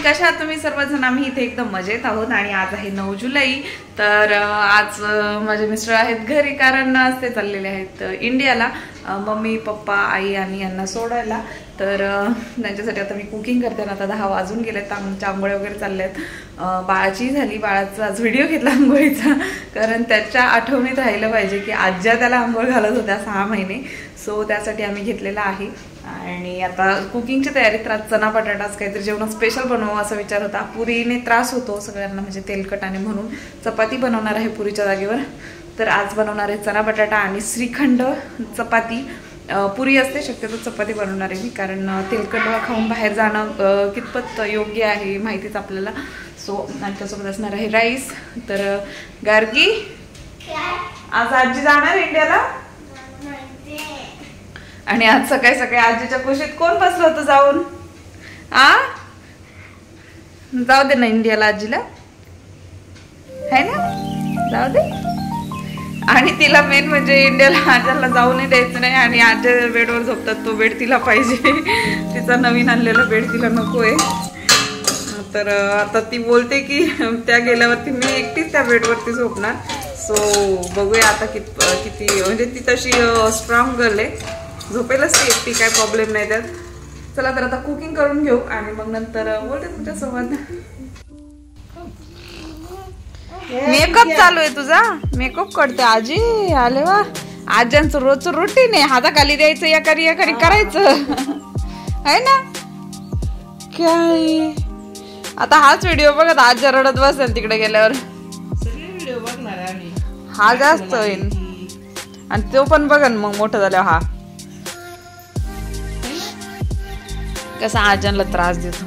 कशा आहात तुम्ही सर्वजण? आम्ही इथे एकदम मजेत आहोत आणि आज आहे 9 जुलै. तर आज माझे मिस्टर आहेत घरी, कारण ते चाललेले आहेत इंडियाला मम्मी पप्पा आई आणि यांना सोडायला. तर त्यांच्यासाठी आता मी कुकिंग करते ना. आता 10 वाजून गेलेत, आमच्या आंघोळ्या वगैरे चालल्यात. बाळाची झाली, बाळाचा आज व्हिडिओ घेतला आंघोळीचा, कारण त्याच्या आठवणीत राहिलं पाहिजे की आज्या त्याला आंघोळ घालत होत्या 6 महिने. सो त्यासाठी आम्ही घेतलेला आहे. आणि आता कुकिंगची तयारी. तर आज चना बटाटाच काहीतरी जेवण स्पेशल बनवावं असा विचार होता. पुरीने त्रास होतो सगळ्यांना, म्हणजे तेलकट आणि म्हणून चपाती बनवणार आहे पुरीच्या जागेवर. तर आज बनवणार आहे चना बटाटा आणि श्रीखंड चपाती. पुरी असते, शक्यतो चपाती बनवणार आहे मी, कारण तेलकट खाऊन बाहेर जाणं कितपत योग्य आहे माहितीच आपल्याला. सो त्याच्यासोबत असणार आहे राईस. तर गार्गी, आज आजी जाणार इंडियाला आणि आज सकाळी सकाळी आजीच्या कुशीत कोण बसलं होतं जाऊन? जाऊ दे ना इंडियाला आजीला, है ना, जाऊ दे. आणि तिला मेन म्हणजे इंडियाला आज्याला जाऊ नाही द्यायचं नाही. आणि आज्या बेडवर झोपतात, तो बेड तिला पाहिजे. तिचा नवीन आणलेला बेड तिला नकोय. तर आता ती बोलते की त्या गेल्यावरती मी एकटीच त्या बेडवरती झोपणार. सो बघूया आता किती म्हणजे ती तशी स्ट्रॉंग गर्ल आहे, झोपेलच ती एकटी, काय प्रॉब्लेम नाही त्यात. चला तर आता कुकिंग करून घेऊ आणि मग नंतर बोलते तुमच्यासोबत. मेकअप चालू आहे तुझा? मेकअप करते आजी? आले वा, आज्यांचं रोजचं रुटीन आहे. हाताखाली द्यायचं, एकारी करायचं, आहे ना. काय आता हाच व्हिडिओ बघत आज्या रडत बसेल तिकडे गेल्यावर. हा जास्त होईल आणि तो पण बघन मग मोठं झाल्यावर. हा कसा आज्यांना त्रास देतो.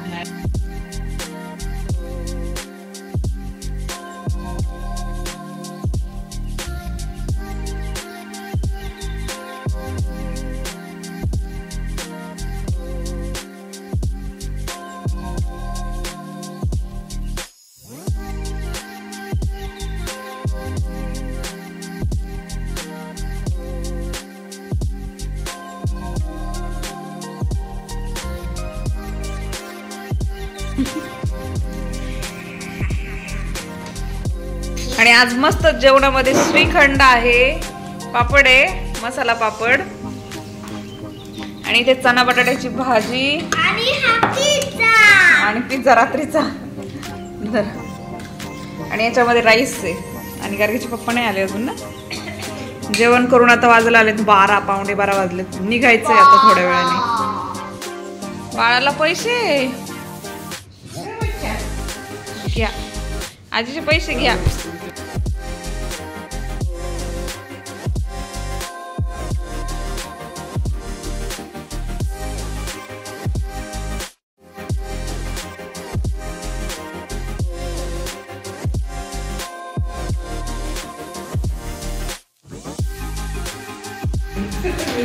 आणि आज मस्त जेवणामध्ये श्रीखंड आहे, पापड आहे, मसाला पापड, आणि इथे चना बटाट्याची भाजी आणि पिझ्झा रात्रीचा. आणि याच्यामध्ये राईस आहे. आणि गार्गीचे पप्पा नाही आले अजून ना. जेवण करून आता वाजला आले 12, पावणे 12 वाजले. निघायचंय आता थोड्या वेळाने. बाळाला पैसे घ्या, आजीचे पैसे घ्या.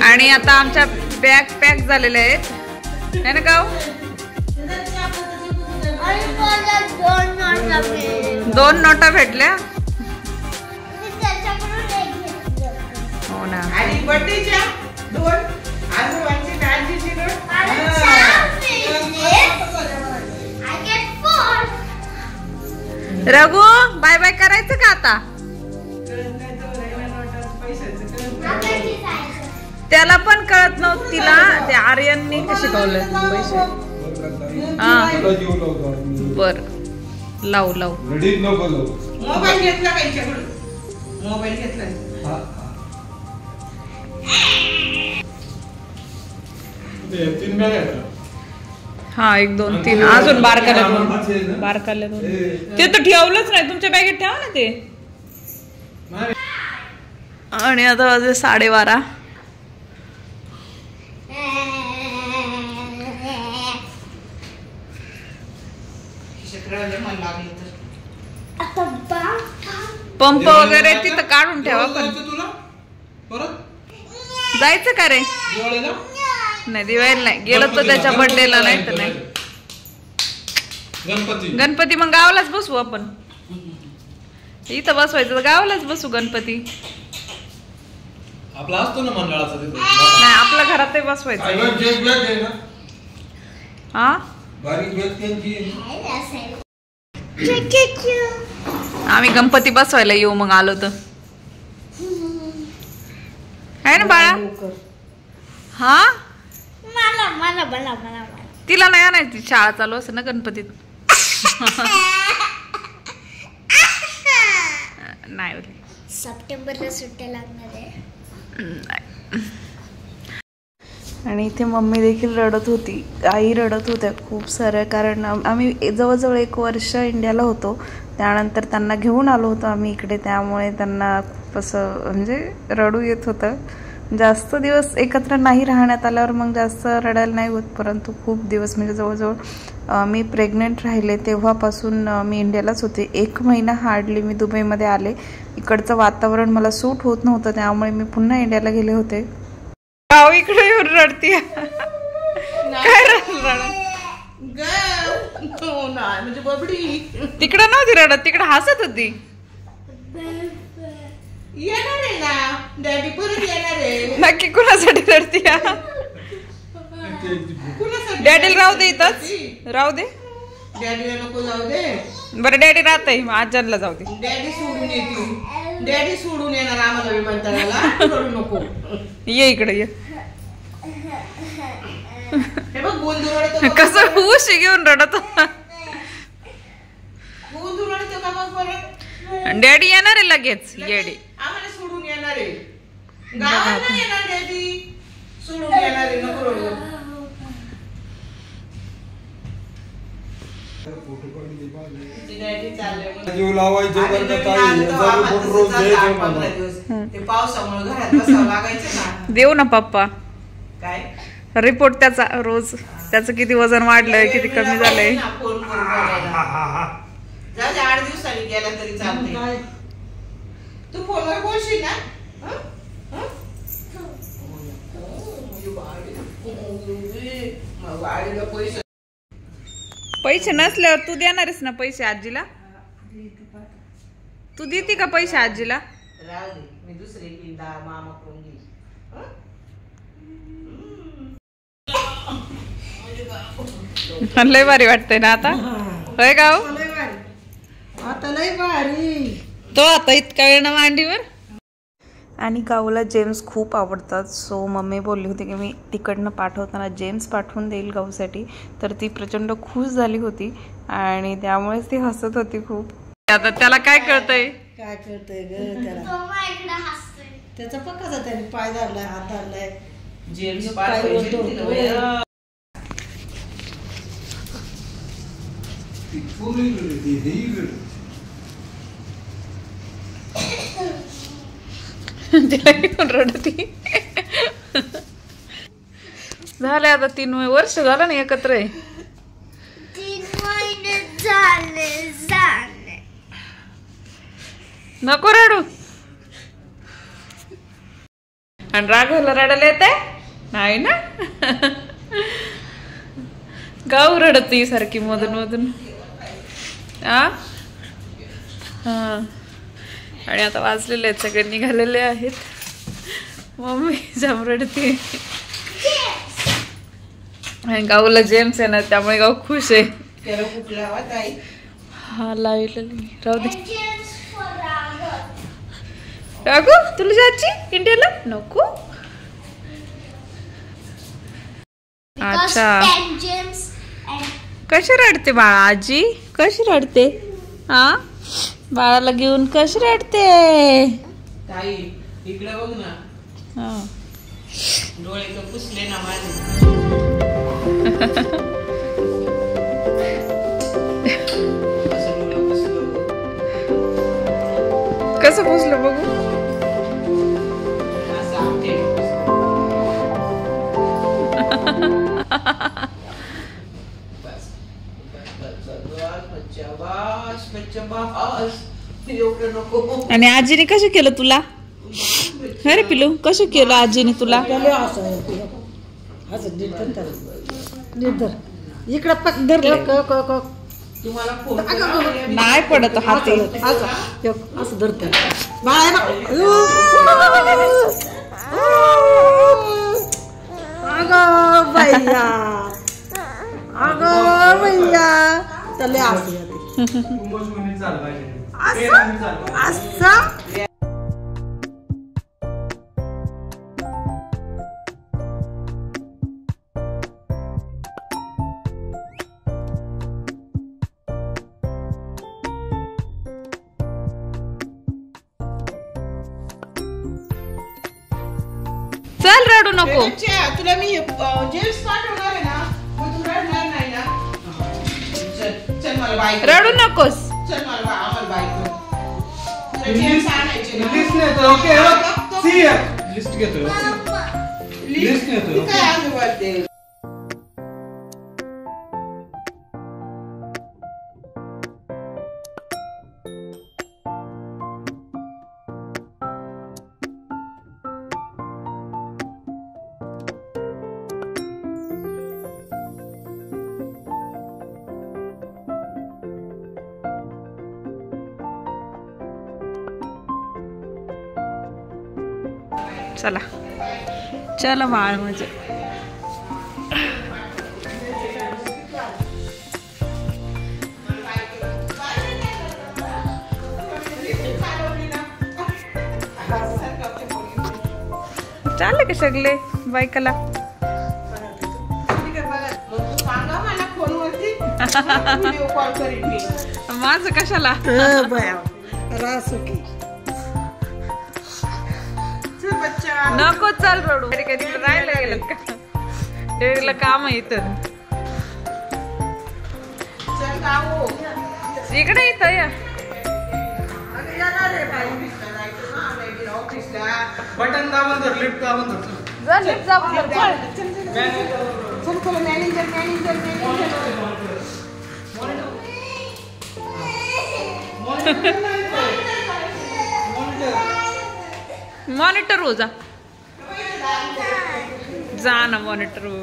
आणि आता आमच्या बॅग पॅक झालेल्या आहेत, है ना गाव? 2 नोटा भेटल्या. हो ना. आणि बर्थडेच्या 2 आजोबांची काळजीची नोट. रघु बाय बाय करायचं का आता? त्याला पण कळत नव्हतं, तिला ते आर्यनने शिकवलं पैसे. बर लावू मोबाईल घेतला, मोबाईल घेतला. हा 1 2 3 अजून बारकाल्या 2 ते तर ठेवलंच नाही. तुमच्या बॅगेत ठेवा ना ते. आणि आता वाजले 12:30. पंप वगैरे तिथं काढून ठेवा. पण जायचं का रे? नाही दिवाळीला नाही गेलं तर त्याच्या बर्थडेला, नाही तर नाही. गणपती मग गावालाच बसवू आपण. इथं बसवायचं तर गावालाच बसू गणपती. आपला असतो ना मंडळाचा तिथे. नाही आपल्या घरातही बसवायचं. हा आम्ही गणपती बसवायला येऊ मग आलो तर आहे ना बाळा. हा तिला नाही आणायची, शाळा चालू असते ना गणपतीत. नाही सप्टेंबरला सुट्ट्या लागणार आहे. आणि इथे मम्मी देखील रडत होती, आई रडत होत्या खूप साऱ्या. कारण आम्ही जवळजवळ 1 वर्ष इंडियाला होतो, त्यानंतर त्यांना घेऊन आलो होतो आम्ही इकडे. त्यामुळे त्यांना खूप असं म्हणजे रडू येत होतं. जास्त दिवस एकत्र नाही राहण्यात आल्यावर मग जास्त रडायला नाही होत, परंतु खूप दिवस म्हणजे जवळजवळ मी प्रेग्नेंट राहिले तेव्हापासून मी इंडियालाच होते. 1 महिना हार्डली मी दुबईमध्ये आले. इकडचं वातावरण मला सूट होत नव्हतं, त्यामुळे मी पुन्हा इंडियाला गेले होते. गाव इकडे येऊन रडती काय म्हणजे बबडी तिकडे नव्हती रडत, तिकडे हसत होती. येणार आहे ना डॅडी, परत येणार आहे. नक्की कुणासाठी रडती? डॅडीला राहू दे, इथंच राहू दे. डॅडीला नको जाऊ दे. बरं डॅडी राहतय, आजारला जाऊ दे. डॅडी सोडून येतील, डॅडी सोडून येणार आम्हाला विमानतळाला. रडू नको, ये इकडे ये. हे बघ गोंधळ रडतो कसं उशी घेऊन रडत होता. गोंधळ रडतो का बघ बरं. डॅडी येणार आहे लगेच. येडी आम्हाला सोडून येणार आहे, गावात नाही येणार. डॅडी सोडून येणार आहे, नको रडू. ते पावसामुळे घरात बसावं लागायचं ना. देऊ ना पप्पा काय रिपोर्ट त्याचा रोज, त्याचं किती वजन वाढलंय, किती कमी झालंय. फोन करून बोलायला. जाऊ दे, 8 दिवसांनी गेला तरी चालतंय. तू फोनवर बोलशील ना. पैसे नसल्यावर तू देणारच ना पैसे आजीला. तू देते का पैसे आजीला? राहू दे, मी दुसरे मामा करून घेईल. लय भारी वाटतंय ना आता, होय गाव? आता लय भारी. तो आता इतका वेळ ना मांडीवर. आणि गाऊला जेम्स खूप आवडतात, सो मम्मी बोलली होती की मी तिकडनं पाठवताना जेम्स पाठवून देईल गाऊसाठी. तर ती प्रचंड खुश झाली होती आणि त्यामुळेच ती हसत होती खूप. आता त्याला काय कळतंय? काय कळतंय ग त्याला? त्याचा पक्काचा त्याने पाय धरलाय, हात धरलाय. जेम्स पाय तिला घेऊन रडती. झाले आता 3 वर्ष झालं ना एकत्र आहे. 3 महिने झाले. नको रडू. आणि राघवला रडायला येते नाही ना. गाव रडती सारखी मधून मधून. हा आणि आता वाजलेले आहेत, सगळे निघालेले आहेत. मम्मी जाम रडते. आणि गाऊला जेम्स आहे ना, त्यामुळे गाऊ खुश आहे. हा लावलेली राहू दे. राघू तुला जायची इंडियाला? नको. अच्छा कशी रडते बाळा आजी? कशी रडते? हा बाळाला घेऊन कशी रडते? इकडे बघ ना. हा डोळे तर पुसले ना माझे. कसं पुसलं बघू. आणि आजीने कसं केलं तुला? अरे पिलू कसं केलं आजीने तुला? इकडं पक नाही पडत हात असं धरत. अगं भैया त्याला असं चल रडू नको. तुला मी जेल स्टार्ट होणार आहे ना, मग तू रडणार नाही ना. चल मला बाईक रडू नकोस. चल मला आम्हाला बाईक जेल आणायचे ना. लिस्ट नेतो. ओके सी लिस्ट घेतो. लिस्ट नेतो. काय आज बोलते. चला चला बाळ माझं. चालले का सगळे बायकाला. माझं कशाला नको. चल रडू. कधी राहायला गेलं का. डेरीला काम आहे इथं. इकडे येतं या. बटन दाबून धर. लिफ्ट दाबून धर. जा लिफ्ट जा. चल मॅनेजर मॉनिटर हो. जा ना मॉनिटर हो.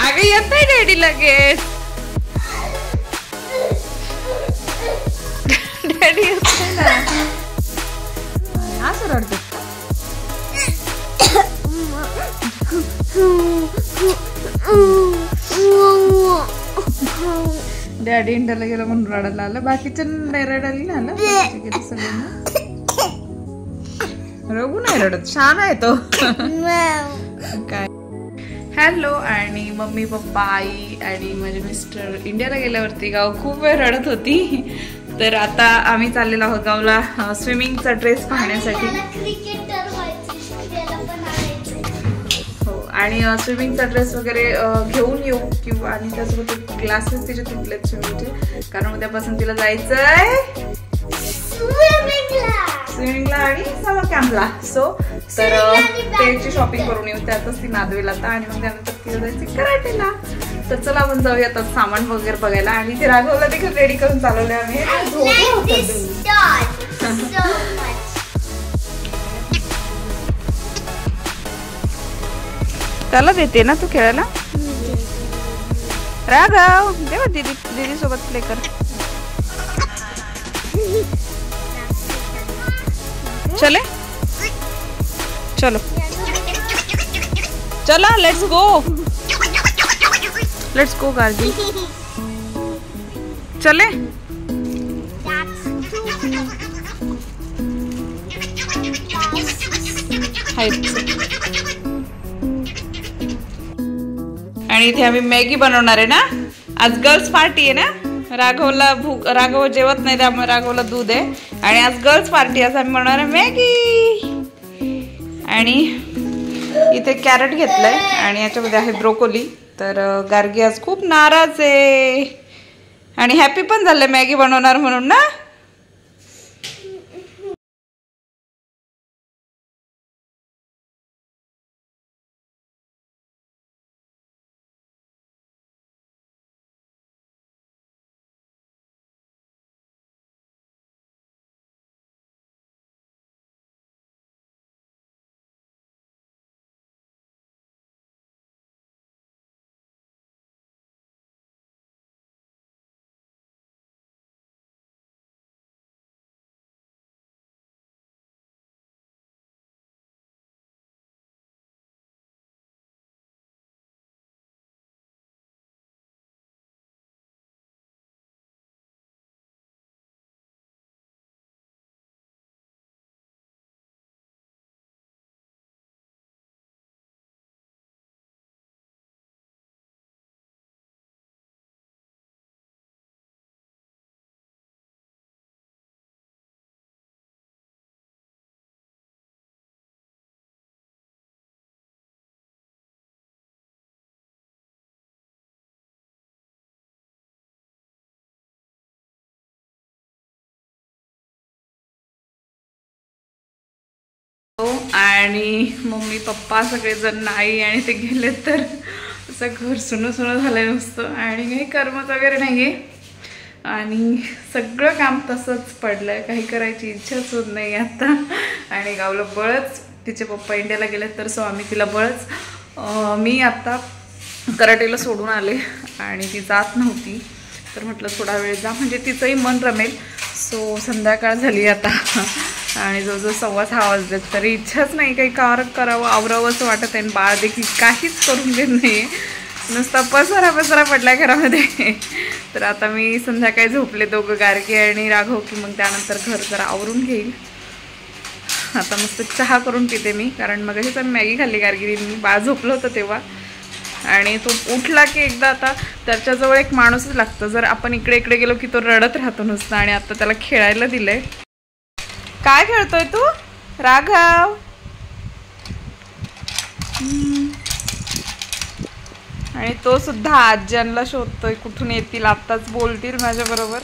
अगं येत नाही डॅडी लगेच. डॅडी येत नाही ना. असं रडतो. डॅडी इंडियाला गेलं म्हणून रडायला आलं. बाकीच्या नाही रडायला नाही आलं. सगळ्यांना रघु नाही रडत. छान आहे तो. काय. हॅलो. आणि मम्मी पप्पा आई आणि माझे मिस्टर इंडियाला गेल्यावरती गाव खूप वेळ रडत होती. तर आता आम्ही चाललेलो आहोत गावला स्विमिंगचा ड्रेस पाहण्यासाठी. हो. आणि स्विमिंगचा ड्रेस वगैरे घेऊन येऊ किंवा आणि त्यासोबत क्लासेस तिचे तुटलेत स्विमिंगचे. कारण उद्यापासून तिला जायचंय स्विमिंगला आणि समर कॅम्पला. सो तर त्याची शॉपिंग करून येऊ. त्यातच ती नादवेल आता. आणि मग त्यानंतर तिला जायचं कराटेला. तर चला आपण जाऊया आता सामान वगैरे बघायला. आणि ते राघवला देखील रेडी करून चालवले आम्ही. त्याला देते ना तू खेळायला. राघव देवा दीदी सोबत प्ले कर. चले चलो चला लेट्स गो गार्गी. चले. आणि इथे आम्ही मॅगी बनवणार आहे ना. आज गर्ल्स पार्टी आहे ना राघव जेवत नाही, त्यामुळे राघवला दूध आहे. आणि आज गर्ल्स पार्टी, आज आम्ही बनवणार आहे मॅगी. आणि इथे कॅरेट घेतलंय आणि याच्यामध्ये आहे ब्रोकोली. तर गार्गी आज खूप नाराज आहे आणि हॅपी पण झालंय मॅगी बनवणार म्हणून ना. आणि मम्मी पप्पा सगळेजण आई आणि ते गेले, तर असं घर सुनं झालं नुसतं आणि काही करमत वगैरे नाहीये. आणि सगळं काम तसंच पडलंय, काही करायची इच्छाच होत नाही आता. आणि गावला बळच, तिचे पप्पा इंडियाला गेले तर सो आम्ही तिला बळच, मी आता कराटेला सोडून आले आणि ती जात नव्हती, तर म्हटलं थोडा वेळ जा म्हणजे तिचंही मन रमेल. सो संध्याकाळ झाली आता आणि जवळजवळ 6:15 वाजले, तरी इच्छाच नाही काही करावं आवरावं असं वाटत आहे. बाळ देखील काहीच करून देत नाही, नुसता पसारा पडला घरामध्ये. तर आता मी संध्याकाळी झोपले दोघं, गार्गी आणि राघव, की मग त्यानंतर घर जरा आवरून घेईल. आता मस्त चहा करून पिते मी, कारण मग अशीच आम्ही मॅगी खाल्ली गार्गिरींनी, बाळ झोपलं होतं तेव्हा. आणि तो उठला की एकदा आता त्याच्याजवळ एक माणूसच लागतं. जर आपण इकडे गेलो की तो रडत राहतो नुसतं. आणि आता त्याला खेळायला दिलंय. काय खेळतोय तू राघव? आणि तो सुद्धा आज्यांना शोधतोय, कुठून येतील, आत्ताच बोलतील माझ्या बरोबर.